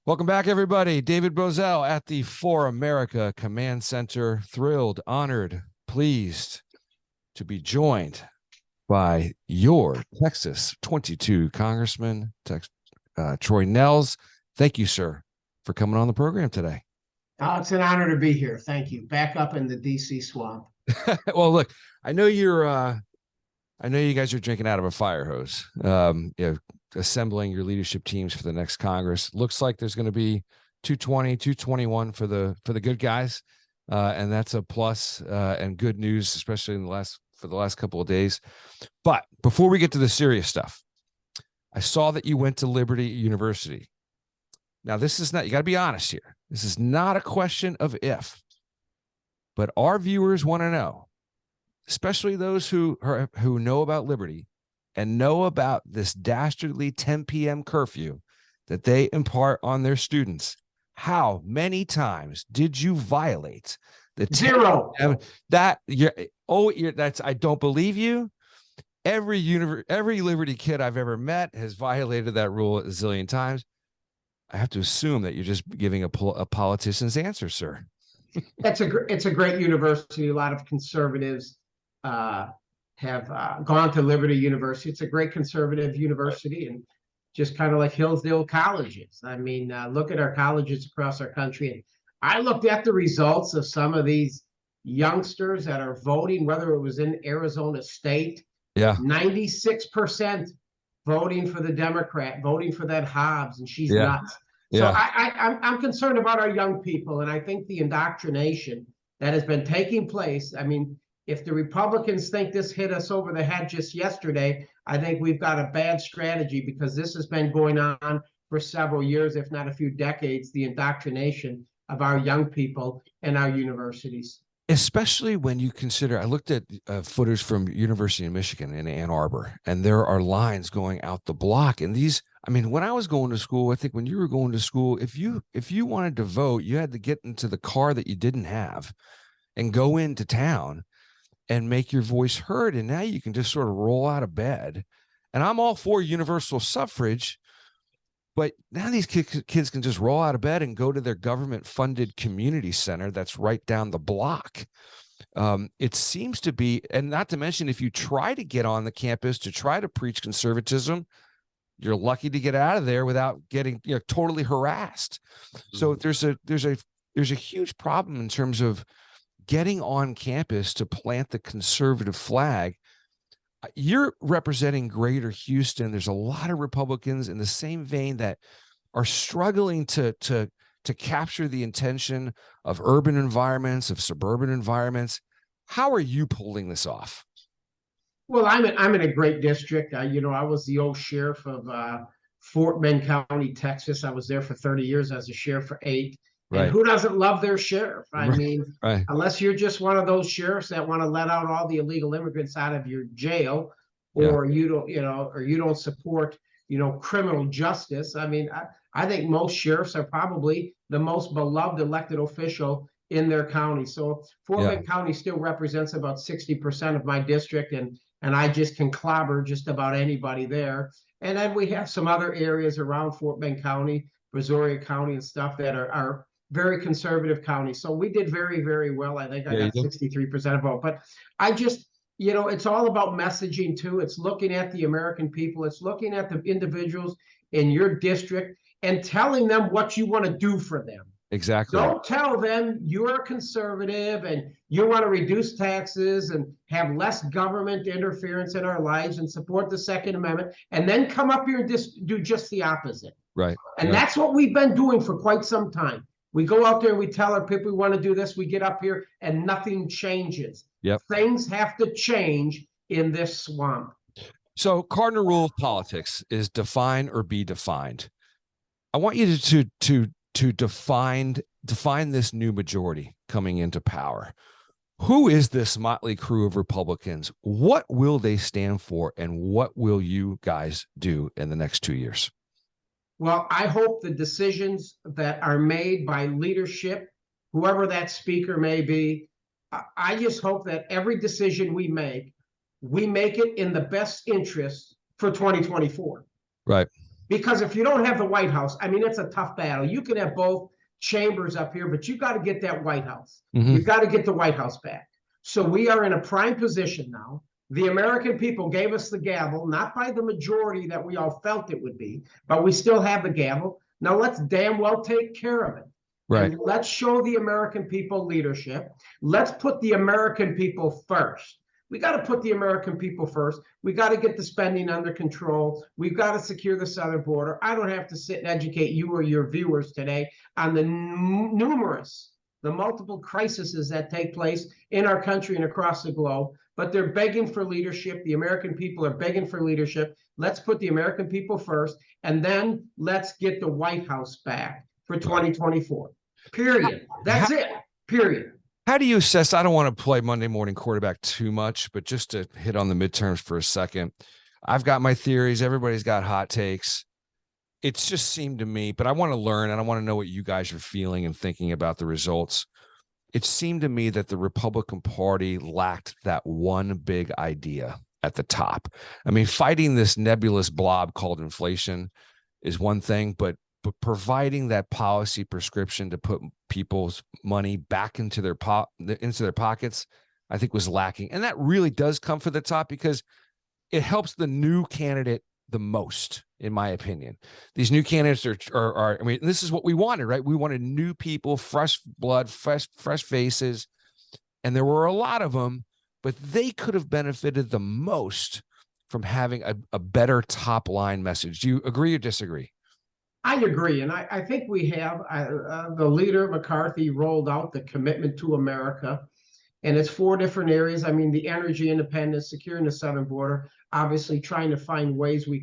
Welcome back, everybody. David Bozell at the ForAmerica Command Center. Thrilled, honored, pleased to be joined by your Texas 22 Congressman, Troy Nehls. Thank you, sir, for coming on the program today. Oh, it's an honor to be here. Thank you. Back up in the DC swamp. Well, look, I know you guys are drinking out of a fire hose. Assembling your leadership teams for the next Congress. Looks like there's going to be 220, 221 for the good guys, and that's a plus and good news, especially for the last couple of days. But before we get to the serious stuff, I saw that you went to Liberty University. Now, this is not, you got to be honest here. This is not a question of if, but our viewers want to know, especially those who know about Liberty and know about this dastardly 10 p.m. curfew that they impart on their students. How many times did you violate the 0? I don't believe you. Every Liberty kid I've ever met has violated that rule a zillion times. I have to assume that you're just giving a politician's answer, sir. It's a great university. A lot of conservatives have gone to Liberty University. It's a great conservative university, and just kind of like Hillsdale colleges. I mean, look at our colleges across our country. And I looked at the results of some of these youngsters that are voting, whether it was in Arizona State. Yeah. 96% voting for the Democrat, voting for that Hobbs, and she's nuts. So Yeah. I'm concerned about our young people, and I think the indoctrination that has been taking place. I mean, if the Republicans think this hit us over the head just yesterday, I think we've got a bad strategy, because this has been going on for several years, if not a few decades, the indoctrination of our young people in our universities. Especially when you consider, I looked at footage from University of Michigan in Ann Arbor, and there are lines going out the block. And these, I mean, when I was going to school, I think when you were going to school, if you wanted to vote, you had to get into the car that you didn't have and go into town and make your voice heard. And now you can just sort of roll out of bed. And I'm all for universal suffrage, but now these kids can just roll out of bed and go to their government-funded community center that's right down the block. It seems to be, and not to mention, if you try to get on the campus to try to preach conservatism, you're lucky to get out of there without getting totally harassed. So there's a huge problem in terms of getting on campus to plant the conservative flag. You're representing Greater Houston. There's a lot of Republicans in the same vein that are struggling to capture the attention of urban environments, of suburban environments. How are you pulling this off? Well, I'm in a great district. I was the old sheriff of Fort Bend County, Texas. I was there for 30 years as a sheriff for 8. And who doesn't love their sheriff? I mean, unless you're just one of those sheriffs that want to let out all the illegal immigrants out of your jail, or you don't support, criminal justice. I mean, I think most sheriffs are probably the most beloved elected official in their county. So Fort Bend County still represents about 60% of my district, and I just can clobber just about anybody there. And then we have some other areas around Fort Bend County, Brazoria County and stuff that are very conservative counties. So we did very, very well. I think I got 63% of vote. But I just, it's all about messaging too. It's looking at the American people. It's looking at the individuals in your district and telling them what you want to do for them. Exactly. Don't tell them you're a conservative and you want to reduce taxes and have less government interference in our lives and support the Second Amendment, and then come up here and do just the opposite. Right. And that's what we've been doing for quite some time. We go out there and we tell our people we want to do this. We get up here and nothing changes. Things have to change in this swamp. So cardinal rule of politics is define or be defined. I want you to define this new majority coming into power. Who is this motley crew of Republicans? What will they stand for, and what will you guys do in the next 2 years? Well, I hope the decisions that are made by leadership, whoever that speaker may be, I just hope that every decision we make it in the best interest for 2024. Right. Because if you don't have the White House, I mean, it's a tough battle. You can have both chambers up here, but you got to get that White House. You got to get the White House back. So we are in a prime position now. The American people gave us the gavel, not by the majority that we all felt it would be, but we still have the gavel. Now let's damn well take care of it. Right. And let's show the American people leadership. Let's put the American people first. We got to put the American people first. We got to get the spending under control. We've got to secure the southern border. I don't have to sit and educate you or your viewers today on the multiple crises that take place in our country and across the globe, but they're begging for leadership. The American people are begging for leadership. Let's put the American people first, and then let's get the White House back for 2024. Period. That's it. Period. How do you assess? I don't want to play Monday morning quarterback too much, but just to hit on the midterms for a second, I've got my theories. Everybody's got hot takes. It's just seemed to me, but I want to learn and I want to know what you guys are feeling and thinking about the results. It seemed to me that the Republican Party lacked that one big idea at the top. I mean, fighting this nebulous blob called inflation is one thing, but providing that policy prescription to put people's money back into their pockets, I think was lacking. And that really does come from the top because it helps the new candidate the most, in my opinion. These new candidates are I mean, this is what we wanted, right? We wanted new people, fresh blood, fresh faces. And there were a lot of them, but they could have benefited the most from having a better top line message. Do you agree or disagree? I agree. And I think we have the leader, McCarthy, rolled out the commitment to America. And it's 4 different areas. I mean, the energy independence, securing the southern border, obviously trying to find ways we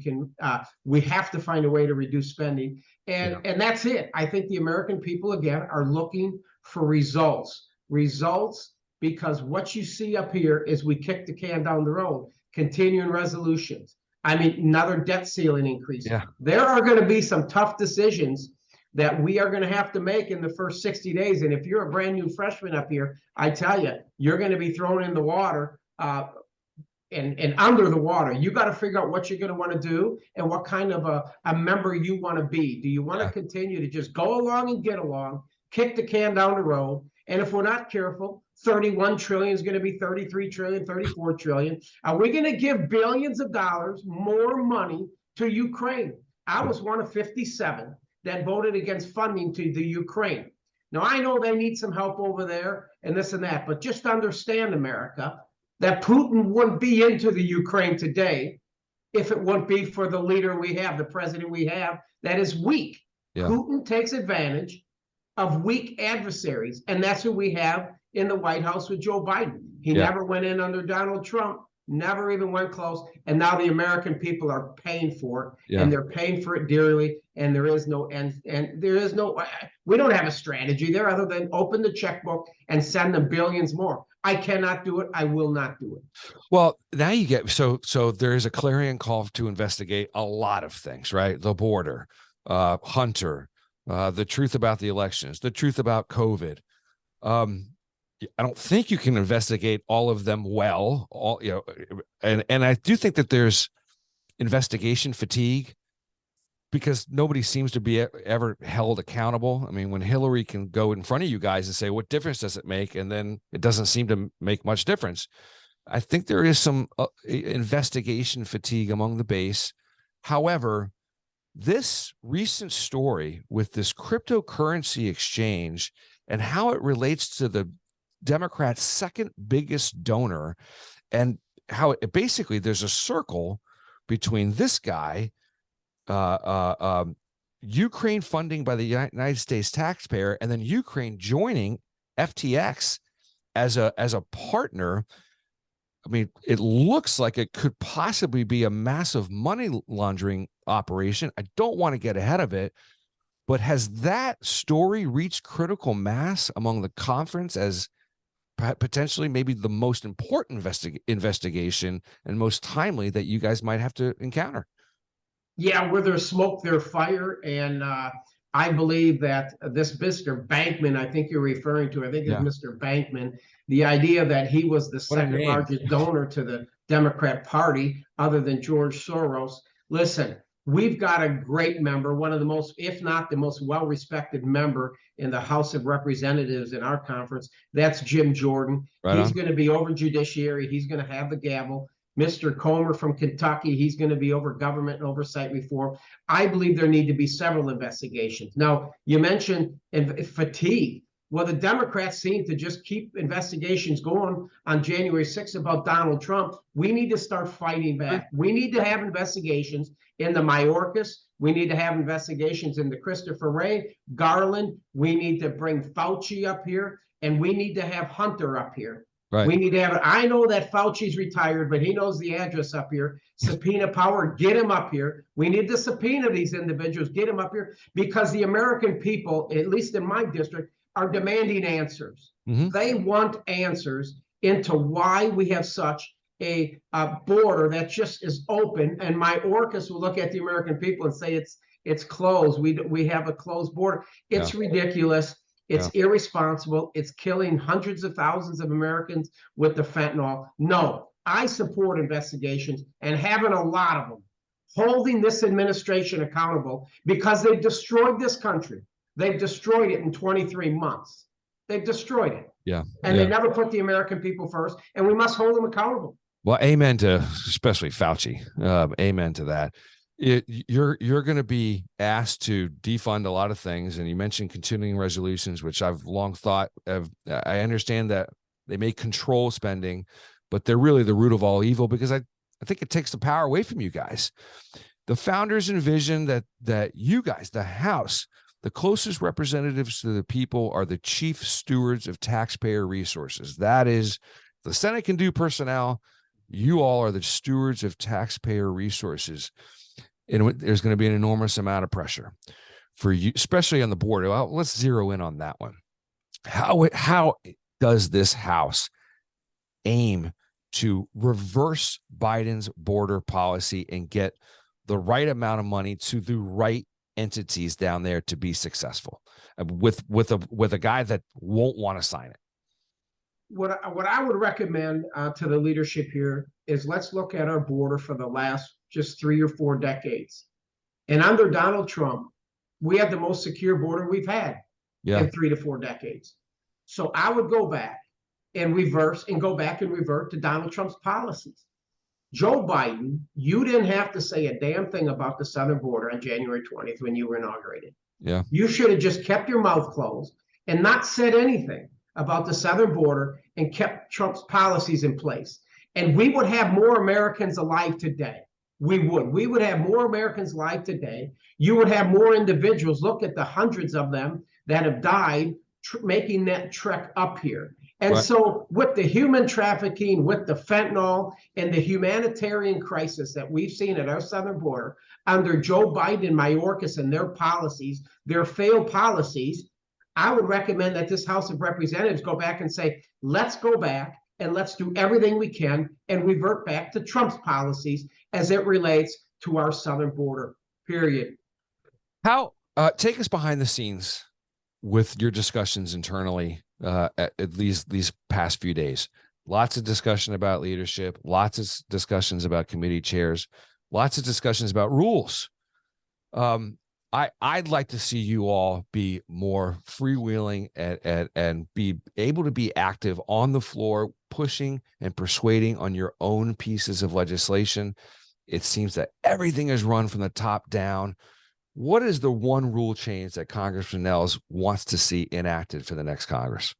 have to find a way to reduce spending. And that's it. I think the American people, again, are looking for results. Results, because what you see up here is we kick the can down the road, continuing resolutions. I mean, another debt ceiling increase. Yeah. There are going to be some tough decisions that we are going to have to make in the first 60 days. And if you're a brand new freshman up here, I tell you, you're going to be thrown in the water and under the water. You got to figure out what you're going to want to do and what kind of a member you want to be. Do you want to continue to just go along and get along, kick the can down the road? And if we're not careful, 31 trillion is going to be 33 trillion, 34 trillion. Are we going to give billions of dollars more money to Ukraine? I was one of 57 that voted against funding to the Ukraine. Now, I know they need some help over there and this and that, but just understand, America, that Putin wouldn't be into the Ukraine today if it wouldn't be for the leader we have, the president we have, that is weak. Yeah. Putin takes advantage of weak adversaries, and that's who we have in the White House with Joe Biden. He never went in under Donald Trump, never even went close, and now the American people are paying for it, and they're paying for it dearly, and there is no end, and there is no, we don't have a strategy there other than open the checkbook and send them billions more. I cannot do it. I will not do it. Well, now you get, so there is a clarion call to investigate a lot of things, right? The border, Hunter, the truth about the elections, the truth about COVID. I don't think you can investigate all of them well, and I do think that there's investigation fatigue because nobody seems to be ever held accountable. I mean, when Hillary can go in front of you guys and say, what difference does it make? And then it doesn't seem to make much difference. I think there is some investigation fatigue among the base. However, this recent story with this cryptocurrency exchange and how it relates to the Democrats' second biggest donor, and how it basically there's a circle between this guy, Ukraine funding by the United States taxpayer, and then Ukraine joining FTX as a partner. I mean, it looks like it could possibly be a massive money laundering operation. I don't want to get ahead of it, but has that story reached critical mass among the conference as potentially maybe the most important investigation and most timely that you guys might have to encounter? Yeah, where there's smoke, there's fire. And I believe that this Mr. Bankman, I think you're referring to, I think it's Mr. Bankman, the idea that he was the second largest donor to the Democrat Party other than George Soros. Listen, We've got a great member, one of the most, if not the most well-respected member in the House of Representatives in our conference. That's Jim Jordan. Right He's on. going to be over judiciary. He's going to have the gavel. Mr. Comer from Kentucky, he's going to be over government and oversight reform. I believe there need to be several investigations. Now, you mentioned fatigue. Well, the Democrats seem to just keep investigations going on January 6th about Donald Trump. We need to start fighting back. We need to have investigations in the Mayorkas. We need to have investigations in the Christopher Wray, Garland. We need to bring Fauci up here, and we need to have Hunter up here. Right. We need to have, I know that Fauci's retired, but he knows the address up here. Subpoena power, get him up here. We need to subpoena these individuals, get him up here, because the American people, at least in my district, are demanding answers. They want answers into why we have such a border that just is open. And Mayorkas will look at the American people and say it's closed. We have a closed border. It's ridiculous. It's irresponsible. It's killing hundreds of thousands of Americans with the fentanyl. No, I support investigations and having a lot of them, holding this administration accountable, because they've destroyed this country. They've destroyed it in 23 months. They've destroyed it. Yeah. And they never put the American people first, and we must hold them accountable. Well, amen to especially Fauci. Amen to that. You're going to be asked to defund a lot of things, and you mentioned continuing resolutions, which I've long thought of. I understand that they may control spending, but they're really the root of all evil, because I think it takes the power away from you guys. The founders envisioned that you guys, the House, the closest representatives to the people, are the chief stewards of taxpayer resources. That is, the Senate can do personnel. You all are the stewards of taxpayer resources. And there's going to be an enormous amount of pressure for you, especially on the board. Well, let's zero in on that one. How does this House aim to reverse Biden's border policy and get the right amount of money to the right entities down there to be successful with a guy that won't want to sign it? What I would recommend to the leadership here is, let's look at our border for the last just 3 or 4 decades. And under Donald Trump, we have the most secure border we've had in 3 to 4 decades. So I would go back and revert to Donald Trump's policies. Joe Biden, you didn't have to say a damn thing about the southern border on January 20th when you were inaugurated. Yeah. You should have just kept your mouth closed and not said anything about the southern border and kept Trump's policies in place. And we would have more Americans alive today. We would have more Americans alive today. You would have more individuals. Look at the hundreds of them that have died making that trek up here. And so with the human trafficking, with the fentanyl, and the humanitarian crisis that we've seen at our southern border under Joe Biden and Mayorkas and their policies, their failed policies, I would recommend that this House of Representatives go back and say, let's go back and let's do everything we can and revert back to Trump's policies as it relates to our southern border, period. How, take us behind the scenes with your discussions internally at these past few days. Lots of discussion about leadership, lots of discussions about committee chairs, lots of discussions about rules. I'd like to see you all be more freewheeling and be able to be active on the floor, pushing and persuading on your own pieces of legislation. It seems that everything is run from the top down. What is the one rule change that Congressman Nehls wants to see enacted for the next Congress?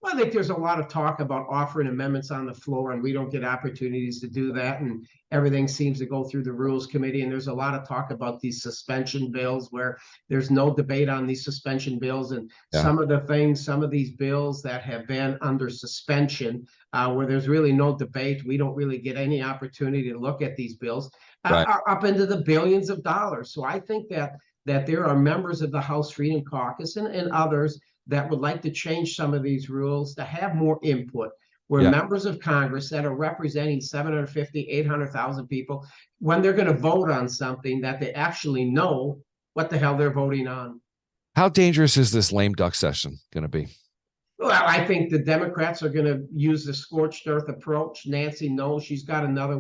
Well, I think there's a lot of talk about offering amendments on the floor, and we don't get opportunities to do that. And everything seems to go through the Rules Committee. And there's a lot of talk about these suspension bills where there's no debate on these suspension bills. And some of these bills that have been under suspension, where there's really no debate, we don't really get any opportunity to look at these bills, are up into the billions of dollars. So I think that there are members of the House Freedom Caucus and others that would like to change some of these rules to have more input, where members of Congress that are representing 750, 800,000 people, when they're going to vote on something, that they actually know what the hell they're voting on. How dangerous is this lame duck session going to be? Well, I think the Democrats are going to use the scorched earth approach. Nancy knows she's got another,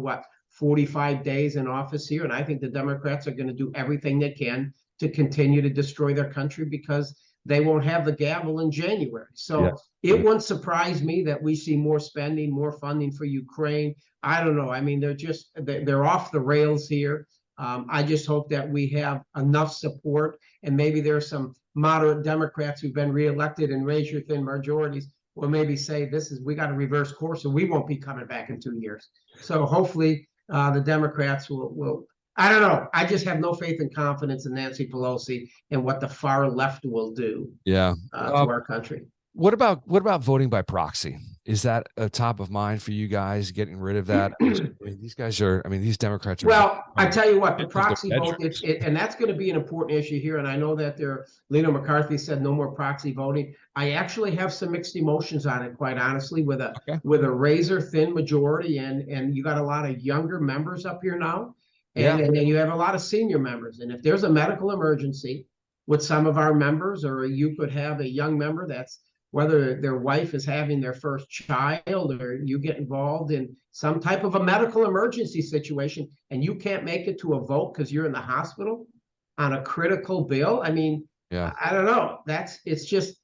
45 days in office here. And I think the Democrats are going to do everything they can to continue to destroy their country because they won't have the gavel in January. So it wouldn't surprise me that we see more spending, more funding for Ukraine. I don't know. I mean, they're off the rails here. I just hope that we have enough support, and maybe there's some moderate Democrats who've been reelected and razor thin majorities will maybe say we got to reverse course and we won't be coming back in 2 years. So hopefully the Democrats will. I don't know. I just have no faith and confidence in Nancy Pelosi and what the far left will do. To our country. What about voting by proxy? Is that a top of mind for you guys? Getting rid of that? I mean, these guys are. I mean, these Democrats are. Well, I tell you what, the proxy vote, and that's going to be an important issue here. And I know that Leader McCarthy said no more proxy voting. I actually have some mixed emotions on it, quite honestly, with a razor thin majority, and you got a lot of younger members up here now, and then you have a lot of senior members. And if there's a medical emergency with some of our members, or you could have a young member that's whether their wife is having their first child, or you get involved in some type of a medical emergency situation and you can't make it to a vote because you're in the hospital on a critical bill. I mean, I don't know. It's just,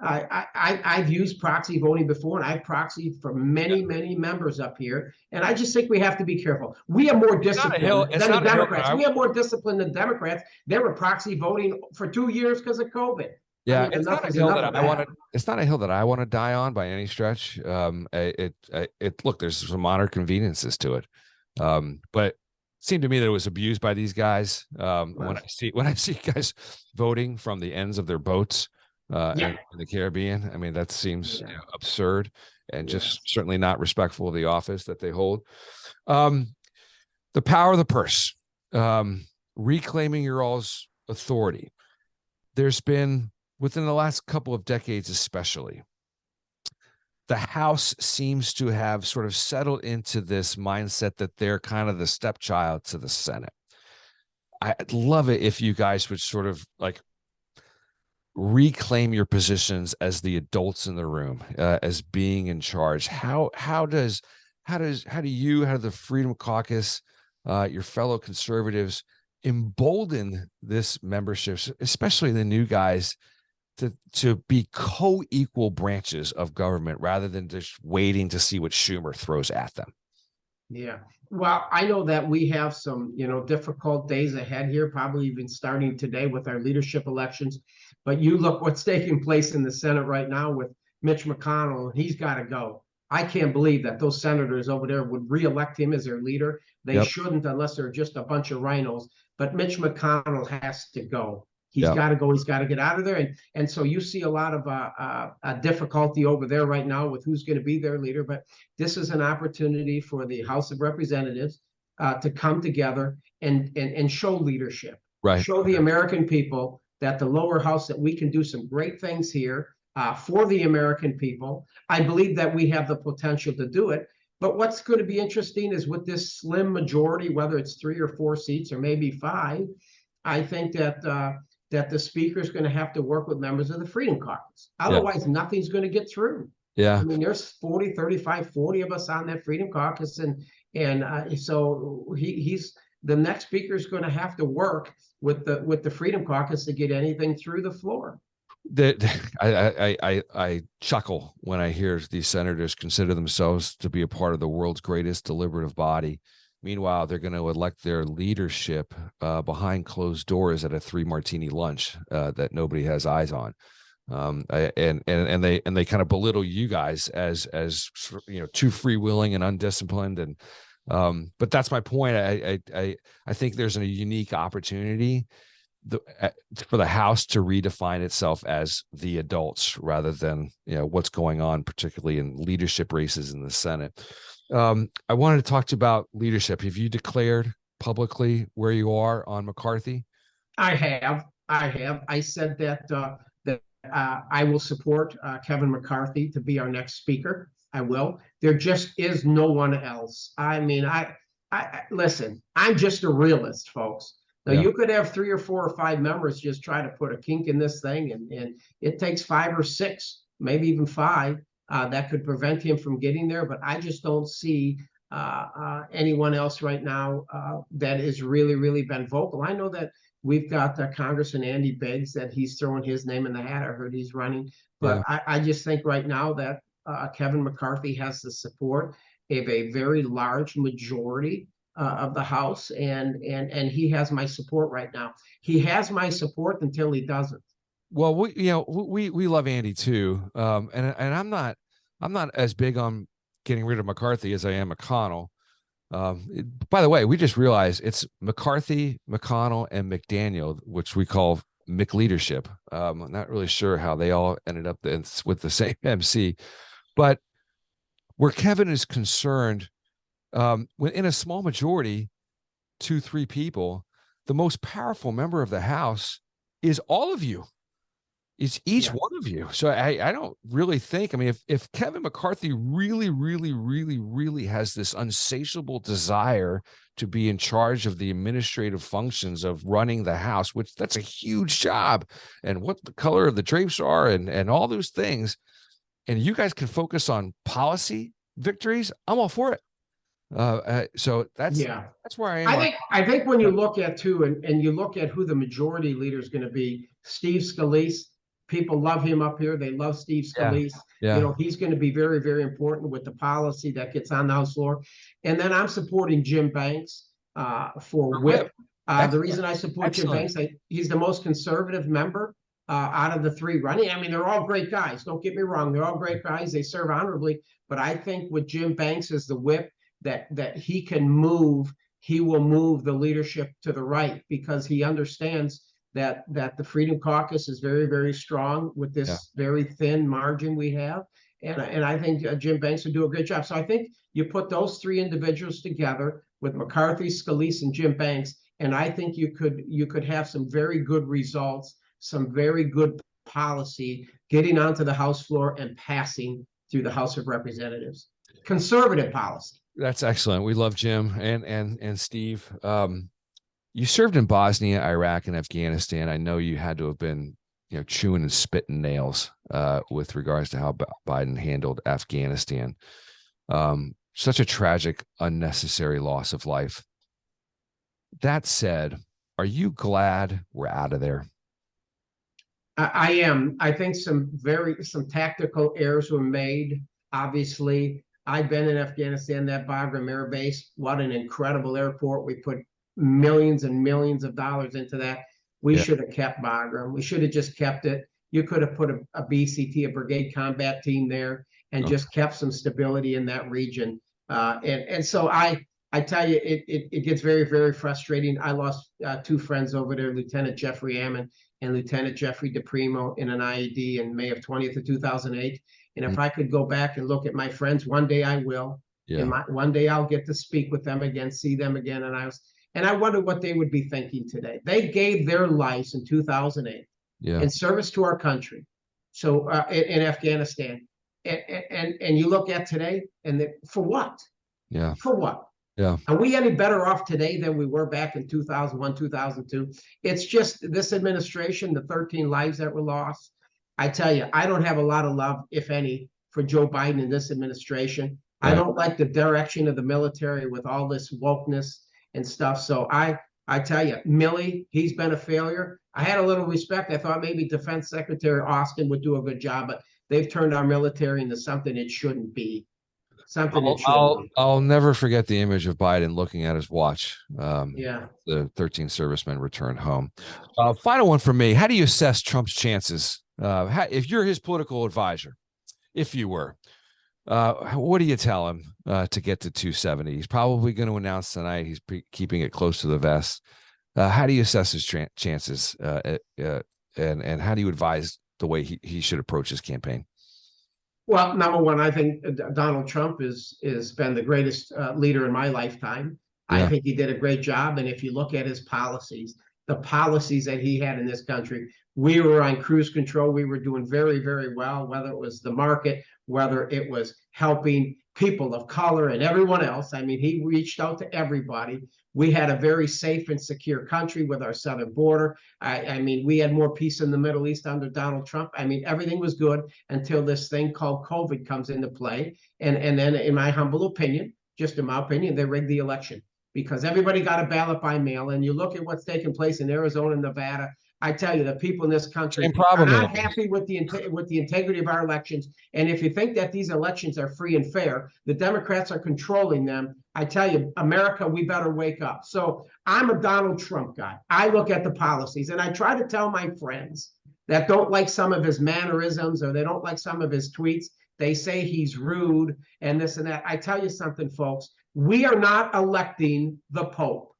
I've used proxy voting before, and I've proxied for many members up here. And I just think we have to be careful. We have more discipline than the Democrats. We have more discipline than Democrats. They were proxy voting for 2 years because of COVID. Yeah, I mean, it's not a hill that I want to. It's not a hill that I want to die on by any stretch. Look, there's some minor conveniences to it, but it seemed to me that it was abused by these guys. When I see guys voting from the ends of their boats in the Caribbean, I mean that seems absurd and just certainly not respectful of the office that they hold. The power of the purse, reclaiming your all's authority. There's been, within the last couple of decades especially, the House seems to have sort of settled into this mindset that they're kind of the stepchild to the Senate. I'd love it if you guys would sort of like reclaim your positions as the adults in the room, as being in charge. How do the Freedom Caucus, your fellow conservatives, embolden this membership, especially the new guys, to be co-equal branches of government rather than just waiting to see what Schumer throws at them? Yeah. Well, I know that we have some, difficult days ahead here, probably even starting today with our leadership elections. But you look what's taking place in the Senate right now with Mitch McConnell, and he's got to go. I can't believe that those senators over there would reelect him as their leader. They shouldn't, unless they're just a bunch of rhinos. But Mitch McConnell has to go. He's got to go. He's got to get out of there. And so you see a lot of difficulty over there right now with who's going to be their leader. But this is an opportunity for the House of Representatives to come together and show leadership. Show the American people that the lower house, that we can do some great things here for the American people. I believe that we have the potential to do it. But what's going to be interesting is with this slim majority, whether it's 3 or 4 seats or maybe 5, I think that the speaker is going to have to work with members of the Freedom Caucus. Otherwise, nothing's going to get through. I mean, there's 40 of us on that Freedom Caucus, and so he's the next speaker is going to have to work with the Freedom Caucus to get anything through the floor. I chuckle when I hear these senators consider themselves to be a part of the world's greatest deliberative body. Meanwhile, they're going to elect their leadership behind closed doors at a 3-martini lunch that nobody has eyes on, and they kind of belittle you guys as too freewheeling and undisciplined. And but that's my point. I think there's a unique opportunity for the House to redefine itself as the adults rather than what's going on, particularly in leadership races in the Senate. I wanted to talk to you about leadership. Have you declared publicly where you are on McCarthy? I have. I said that I will support Kevin McCarthy to be our next speaker. I will. There just is no one else. I mean, I listen. I'm just a realist, folks. Now you could have 3 or 4 or 5 members just try to put a kink in this thing, and it takes 5 or 6, maybe even 5. That could prevent him from getting there, but I just don't see anyone else right now that has really been vocal. I know that we've got Congressman Andy Biggs that he's throwing his name in the hat. I heard he's running, but I just think right now that Kevin McCarthy has the support of a very large majority of the House, and he has my support right now. He has my support until he doesn't. Well, we love Andy too, and I'm not as big on getting rid of McCarthy as I am McConnell. By the way, we just realized it's McCarthy, McConnell, and McDaniel, which we call McLeadership. I'm not really sure how they all ended up with the same MC, but where Kevin is concerned, in a small majority, 2-3 people, the most powerful member of the House is all of you. It's each one of you. So I don't really think, I mean, if Kevin McCarthy really has this insatiable desire to be in charge of the administrative functions of running the House, which that's a huge job, and what the color of the drapes are and all those things, and you guys can focus on policy victories, I'm all for it. So that's where I am. I think when you look at too, and you look at who the majority leader is going to be, Steve Scalise. People love him up here. They love Steve Scalise. Yeah. You know, he's going to be very important with the policy that gets on the House floor. And then I'm supporting Jim Banks for whip. The reason I support Jim Banks, he's the most conservative member out of the 3 running. I mean, they're all great guys. Don't get me wrong. They're all great guys. They serve honorably. But I think with Jim Banks as the whip, that he can move, he will move the leadership to the right, because he understands that the Freedom Caucus is very strong with this very thin margin we have. And I think Jim Banks would do a great job. So I think you put those 3 individuals together with McCarthy, Scalise, and Jim Banks, and I think you could have some very good results, some very good policy getting onto the House floor and passing through the House of Representatives. Conservative policy. That's excellent. We love Jim and Steve. You served in Bosnia, Iraq, and Afghanistan. I know you had to have been, chewing and spitting nails with regards to how Biden handled Afghanistan. Such a tragic, unnecessary loss of life. That said, are you glad we're out of there? I am. I think some tactical errors were made. Obviously, I've been in Afghanistan, that Bagram Air Base. What an incredible airport. We put millions and millions of dollars into that. We should have kept Bagram. We should have just kept it. You could have put a BCT, a Brigade Combat Team there, and just kept some stability in that region. And so I tell you, it gets very frustrating. I lost 2 friends over there, Lieutenant Jeffrey Ammon and Lieutenant Jeffrey DePrimo, in an IED in May of 2008. And if I could go back and look at my friends, one day I will. And one day I'll get to speak with them again, see them again. And I wonder what they would be thinking today. They gave their lives in 2008 in service to our country. So in Afghanistan, and you look at today, and for what? For what? Are we any better off today than we were back in 2001, 2002? It's just this administration, the 13 lives that were lost. I tell you, I don't have a lot of love, if any, for Joe Biden and this administration. I don't like the direction of the military with all this wokeness and stuff. So I tell you, Milley, he's been a failure. I had a little respect. I thought maybe Defense Secretary Austin would do a good job, but they've turned our military into something it shouldn't be. I'll never forget the image of Biden looking at his watch. The 13 servicemen returned home. Final one for me. How do you assess Trump's chances? If you're his political advisor, if you were, what do you tell him to get to 270? He's probably going to announce tonight he's keeping it close to the vest. How do you assess his chances, and how do you advise the way he should approach his campaign? Well, number one, I think Donald Trump has been the greatest leader in my lifetime. I think he did a great job. And if you look at his policies, the policies that he had in this country, we were on cruise control. We were doing very well, whether it was the market, whether it was helping people of color and everyone else. I mean, he reached out to everybody. We had a very safe and secure country with our southern border. I mean, we had more peace in the Middle East under Donald Trump. I mean, everything was good until this thing called COVID comes into play. And then, in my humble opinion, just in my opinion, they rigged the election because everybody got a ballot by mail. And you look at what's taking place in Arizona and Nevada. I tell you, the people in this country are not happy with the integrity of our elections. And if you think that these elections are free and fair, the Democrats are controlling them. I tell you, America, we better wake up. So I'm a Donald Trump guy. I look at the policies and I try to tell my friends that don't like some of his mannerisms or they don't like some of his tweets. They say he's rude and this and that. I tell you something, folks. We are not electing the Pope.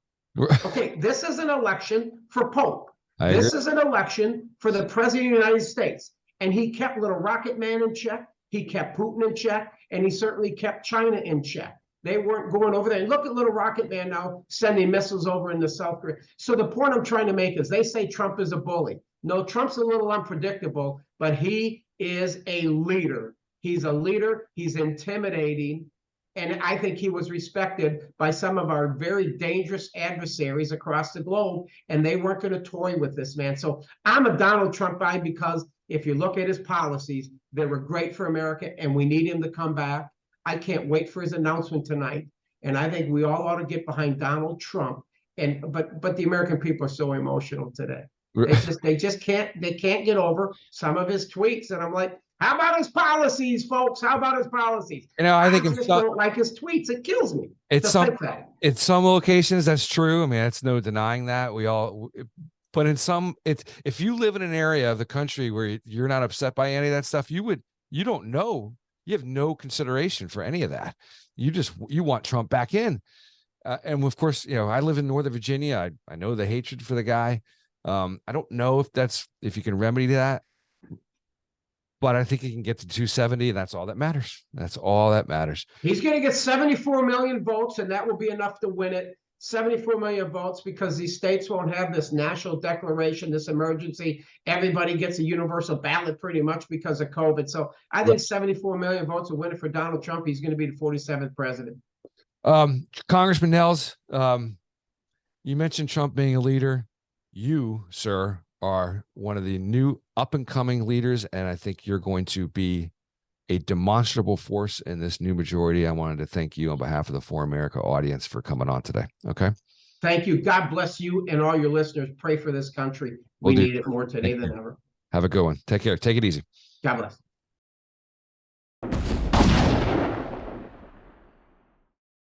Okay, this is an election for Pope. This is an election for the President of the United States. And he kept Little Rocket Man in check. He kept Putin in check. And he certainly kept China in check. They weren't going over there. And look at Little Rocket Man now sending missiles over into South Korea. So the point I'm trying to make is they say Trump is a bully. No, Trump's a little unpredictable, but he is a leader. He's a leader. He's intimidating. And I think he was respected by some of our very dangerous adversaries across the globe, and they weren't going to toy with this man. So I'm a Donald Trump guy because if you look at his policies, they were great for America, and we need him to come back. I can't wait for his announcement tonight, and I think we all ought to get behind Donald Trump. But the American people are so emotional today. They just can't get over some of his tweets, and I'm like, how about his policies, folks? How about his policies? I think I don't like his tweets. It kills me. It's some locations that's true. I mean, that's no denying that. But in some, if you live in an area of the country where you're not upset by any of that stuff, you don't know. You have no consideration for any of that. You want Trump back in. And of course, I live in Northern Virginia. I know the hatred for the guy. I don't know if you can remedy that. But I think he can get to 270, and that's all that matters. That's all that matters. He's going to get 74 million votes, and that will be enough to win it. 74 million votes because these states won't have this national declaration, this emergency. Everybody gets a universal ballot pretty much because of COVID. So I think 74 million votes will win it for Donald Trump. He's going to be the 47th president. Congressman Nehls, you mentioned Trump being a leader. You, sir, are one of the new up-and-coming leaders, and I think you're going to be a demonstrable force in this new majority. I wanted to thank you on behalf of the ForAmerica audience for coming on today. Okay. Thank you. God bless you and all your listeners. Pray for this country. We need it more today than ever. Have a good one. Take care. Take it easy. God bless.